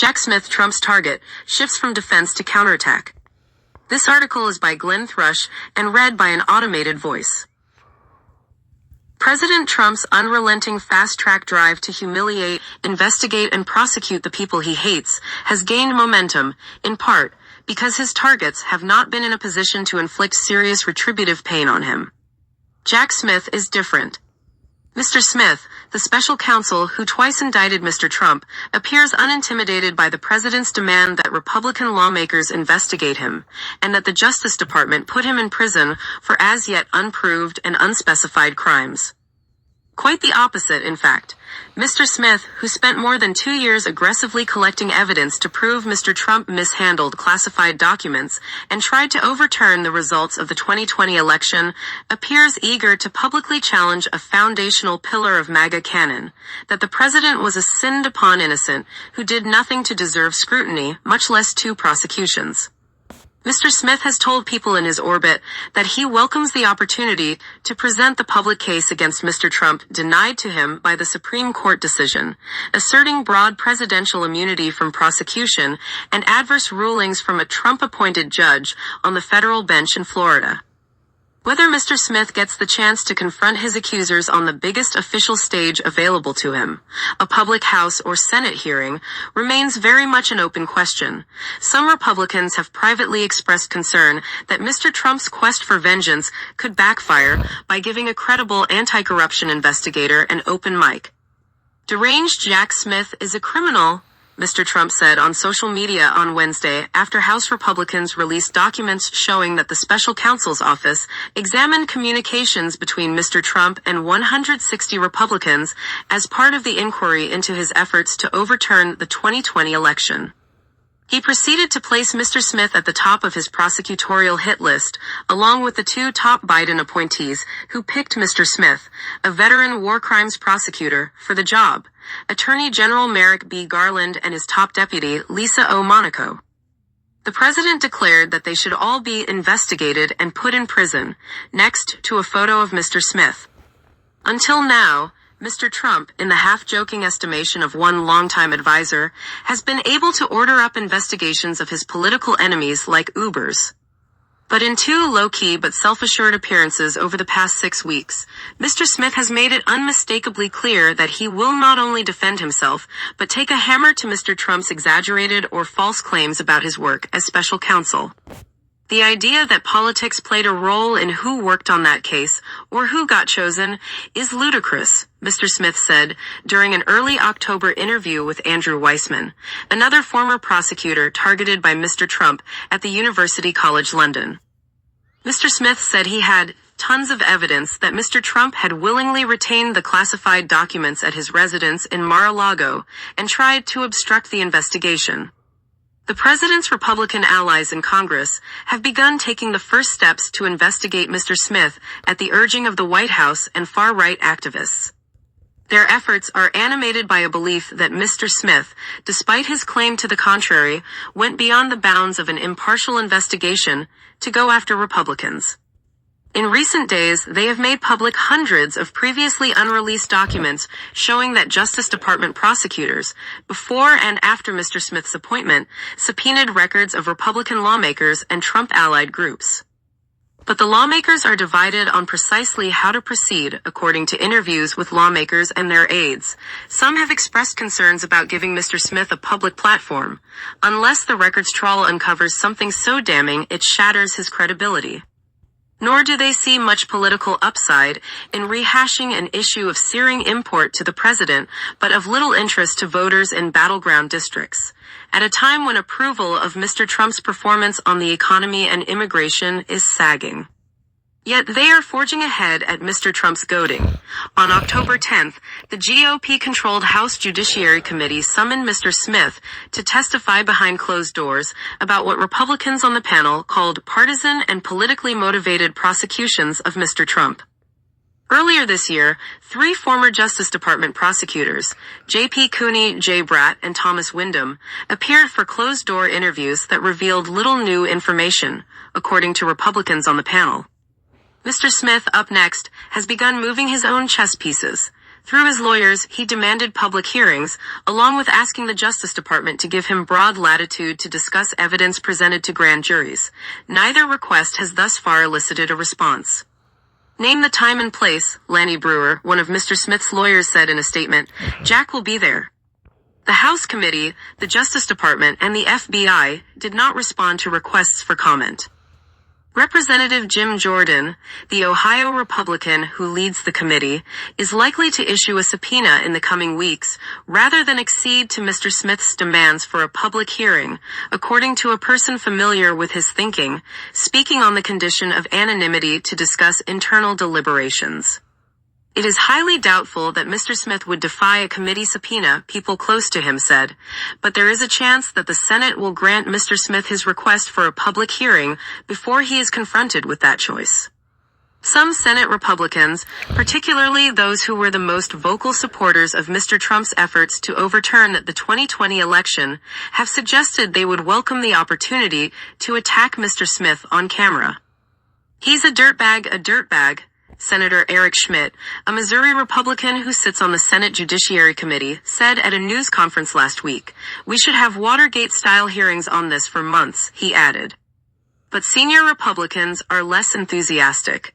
Jack Smith, Trump's target, shifts from defense to counterattack. This article is by Glenn Thrush and read by an automated voice. President Trump's unrelenting fast-track drive to humiliate, investigate, and prosecute the people he hates has gained momentum, in part, because his targets have not been in a position to inflict serious retributive pain on him. Jack Smith is different. Mr. Smith, the special counsel who twice indicted Mr. Trump, appears unintimidated by the president's demand that Republican lawmakers investigate him, and that the Justice Department put him in prison for as yet unproved and unspecified crimes. Quite the opposite, in fact. Mr. Smith, who spent more than 2 years aggressively collecting evidence to prove Mr. Trump mishandled classified documents and tried to overturn the results of the 2020 election, appears eager to publicly challenge a foundational pillar of MAGA canon, that the president was a sinned upon innocent who did nothing to deserve scrutiny, much less 2 prosecutions. Mr. Smith has told people in his orbit that he welcomes the opportunity to present the public case against Mr. Trump denied to him by the Supreme Court decision, asserting broad presidential immunity from prosecution and adverse rulings from a Trump-appointed judge on the federal bench in Florida. Whether Mr. Smith gets the chance to confront his accusers on the biggest official stage available to him, a public House or Senate hearing, remains very much an open question. Some Republicans have privately expressed concern that Mr. Trump's quest for vengeance could backfire by giving a credible anti-corruption investigator an open mic. Deranged Jack Smith is a criminal, Mr. Trump said on social media on Wednesday after House Republicans released documents showing that the Special Counsel's office examined communications between Mr. Trump and 160 Republicans as part of the inquiry into his efforts to overturn the 2020 election. He proceeded to place Mr. Smith at the top of his prosecutorial hit list, along with the 2 top Biden appointees who picked Mr. Smith, a veteran war crimes prosecutor, for the job, Attorney General Merrick B. Garland and his top deputy, Lisa O. Monaco. The president declared that they should all be investigated and put in prison, next to a photo of Mr. Smith. Until now, Mr. Trump, in the half-joking estimation of one longtime advisor, has been able to order up investigations of his political enemies like Ubers. But in 2 low-key but self-assured appearances over the past 6 weeks, Mr. Smith has made it unmistakably clear that he will not only defend himself, but take a hammer to Mr. Trump's exaggerated or false claims about his work as special counsel. The idea that politics played a role in who worked on that case, or who got chosen, is ludicrous, Mr. Smith said during an early October interview with Andrew Weissman, another former prosecutor targeted by Mr. Trump at the University College London. Mr. Smith said he had tons of evidence that Mr. Trump had willingly retained the classified documents at his residence in Mar-a-Lago and tried to obstruct the investigation. The president's Republican allies in Congress have begun taking the first steps to investigate Mr. Smith at the urging of the White House and far-right activists. Their efforts are animated by a belief that Mr. Smith, despite his claim to the contrary, went beyond the bounds of an impartial investigation to go after Republicans. In recent days, they have made public hundreds of previously unreleased documents showing that Justice Department prosecutors, before and after Mr. Smith's appointment, subpoenaed records of Republican lawmakers and Trump-allied groups. But the lawmakers are divided on precisely how to proceed, according to interviews with lawmakers and their aides. Some have expressed concerns about giving Mr. Smith a public platform, unless the records trawl uncovers something so damning it shatters his credibility. Nor do they see much political upside in rehashing an issue of searing import to the president, but of little interest to voters in battleground districts, at a time when approval of Mr. Trump's performance on the economy and immigration is sagging. Yet they are forging ahead at Mr. Trump's goading. On October 10th, the GOP-controlled House Judiciary Committee summoned Mr. Smith to testify behind closed doors about what Republicans on the panel called partisan and politically motivated prosecutions of Mr. Trump. Earlier this year, 3 former Justice Department prosecutors, J.P. Cooney, Jay Bratt, and Thomas Windham, appeared for closed-door interviews that revealed little new information, according to Republicans on the panel. Mr. Smith, up next, has begun moving his own chess pieces. Through his lawyers, he demanded public hearings, along with asking the Justice Department to give him broad latitude to discuss evidence presented to grand juries. Neither request has thus far elicited a response. Name the time and place, Lanny Brewer, one of Mr. Smith's lawyers said in a statement. Jack will be there. The House Committee, the Justice Department, and the FBI did not respond to requests for comment. Representative Jim Jordan, the Ohio Republican who leads the committee, is likely to issue a subpoena in the coming weeks, rather than accede to Mr. Smith's demands for a public hearing, according to a person familiar with his thinking, speaking on the condition of anonymity to discuss internal deliberations. It is highly doubtful that Mr. Smith would defy a committee subpoena, people close to him said, but there is a chance that the Senate will grant Mr. Smith his request for a public hearing before he is confronted with that choice. Some Senate Republicans, particularly those who were the most vocal supporters of Mr. Trump's efforts to overturn the 2020 election, have suggested they would welcome the opportunity to attack Mr. Smith on camera. He's a dirtbag, Senator Eric Schmidt, a Missouri Republican who sits on the Senate Judiciary Committee, said at a news conference last week. We should have Watergate-style hearings on this for months, he added. But senior Republicans are less enthusiastic.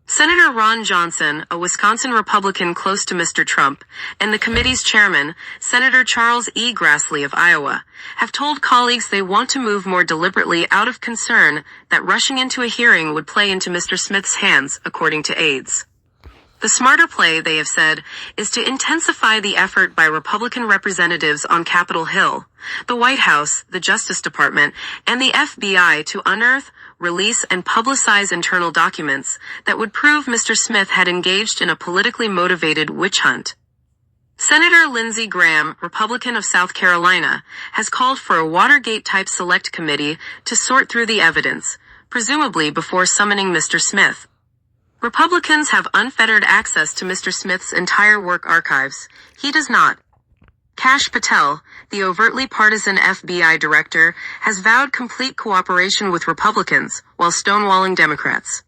Senator Ron Johnson, a Wisconsin Republican close to Mr. Trump, and the committee's chairman, Senator Charles E. Grassley of Iowa, have told colleagues they want to move more deliberately out of concern that rushing into a hearing would play into Mr. Smith's hands, according to aides. The smarter play, they have said, is to intensify the effort by Republican representatives on Capitol Hill, the White House, the Justice Department, and the FBI to unearth, release, and publicize internal documents that would prove Mr. Smith had engaged in a politically motivated witch hunt. Senator Lindsey Graham, Republican of South Carolina, has called for a Watergate-type select committee to sort through the evidence, presumably before summoning Mr. Smith. Republicans have unfettered access to Mr. Smith's entire work archives. He does not. Kash Patel, the overtly partisan FBI director, has vowed complete cooperation with Republicans while stonewalling Democrats.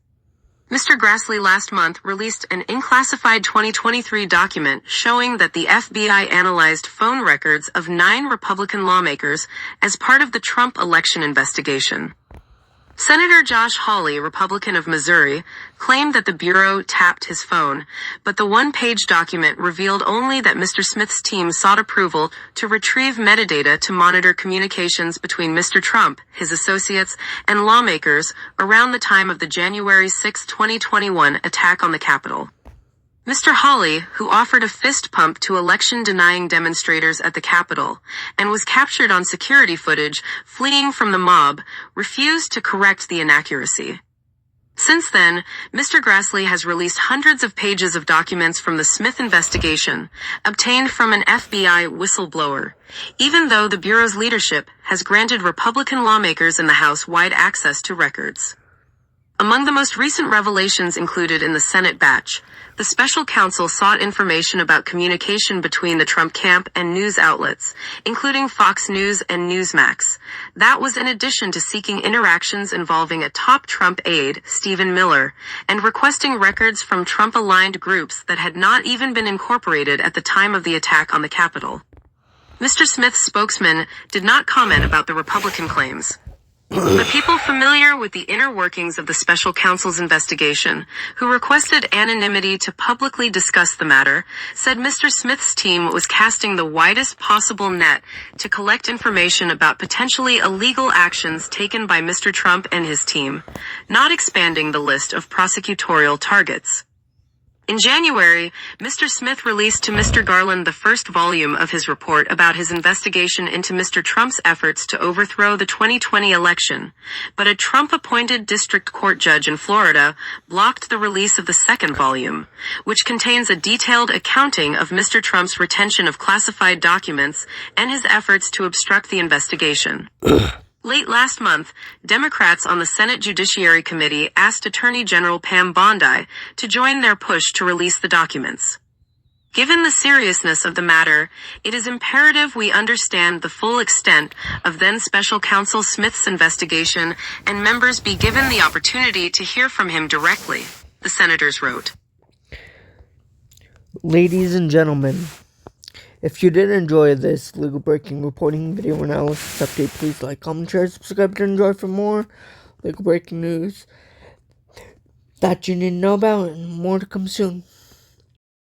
Mr. Grassley last month released an unclassified 2023 document showing that the FBI analyzed phone records of 9 Republican lawmakers as part of the Trump election investigation. Senator Josh Hawley, Republican of Missouri, claimed that the Bureau tapped his phone, but the one-page document revealed only that Mr. Smith's team sought approval to retrieve metadata to monitor communications between Mr. Trump, his associates, and lawmakers around the time of the January 6, 2021 attack on the Capitol. Mr. Hawley, who offered a fist pump to election-denying demonstrators at the Capitol and was captured on security footage fleeing from the mob, refused to correct the inaccuracy. Since then, Mr. Grassley has released hundreds of pages of documents from the Smith investigation, obtained from an FBI whistleblower, even though the Bureau's leadership has granted Republican lawmakers in the House wide access to records. Among the most recent revelations included in the Senate batch, the special counsel sought information about communication between the Trump camp and news outlets, including Fox News and Newsmax. That was in addition to seeking interactions involving a top Trump aide, Stephen Miller, and requesting records from Trump-aligned groups that had not even been incorporated at the time of the attack on the Capitol. Mr. Smith's spokesman did not comment about the Republican claims. But people familiar with the inner workings of the special counsel's investigation, who requested anonymity to publicly discuss the matter, said Mr. Smith's team was casting the widest possible net to collect information about potentially illegal actions taken by Mr. Trump and his team, not expanding the list of prosecutorial targets. In January, Mr. Smith released to Mr. Garland the first volume of his report about his investigation into Mr. Trump's efforts to overthrow the 2020 election, but a Trump-appointed district court judge in Florida blocked the release of the second volume, which contains a detailed accounting of Mr. Trump's retention of classified documents and his efforts to obstruct the investigation. Late last month, Democrats on the Senate Judiciary Committee asked Attorney General Pam Bondi to join their push to release the documents. Given the seriousness of the matter, it is imperative we understand the full extent of then Special Counsel Smith's investigation and members be given the opportunity to hear from him directly, the senators wrote. Ladies and gentlemen, if you did enjoy this legal breaking reporting video analysis update, please like, comment, share, subscribe to enjoy for more legal breaking news that you need to know about, and more to come soon.